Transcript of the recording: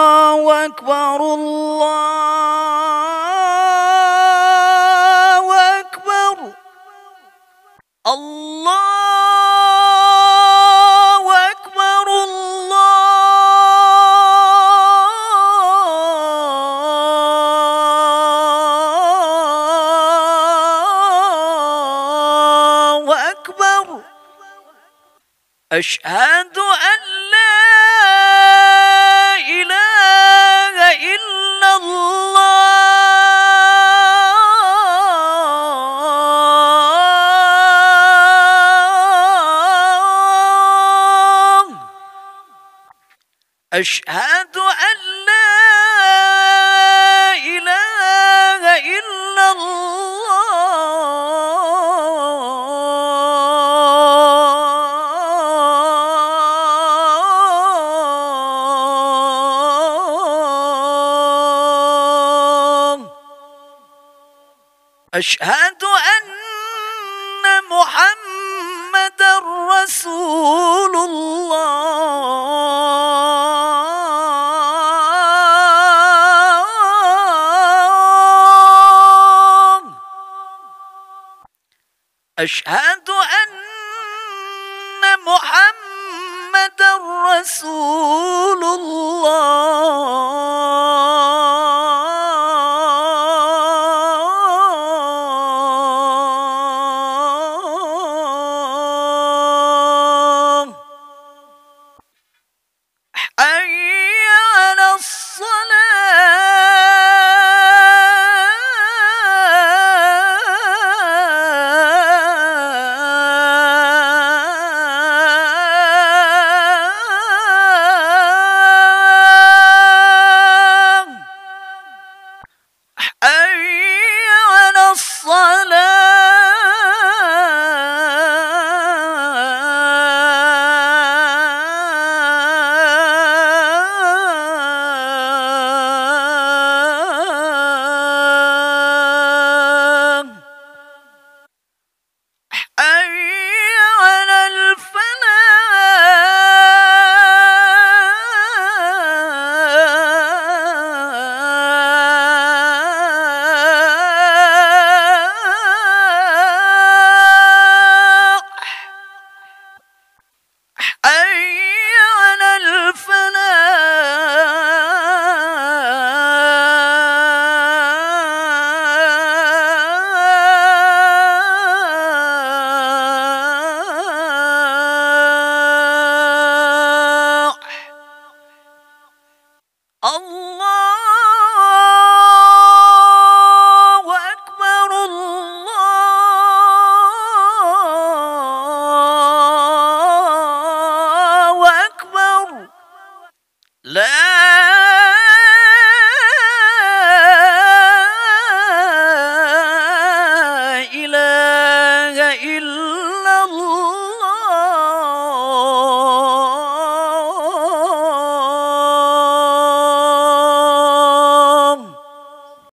الله أكبر الله أكبر الله أكبر الله أكبر أشهد أن لا إله إلا الله أشهد أن لا إله إلا الله أشهد أن محمدًا رسول الله أشهد أن محمدًا رسول الله حي على الصلاة حي على الصلاة حي على الفلاح حي على الفلاح الله أكبر الله أكبر لا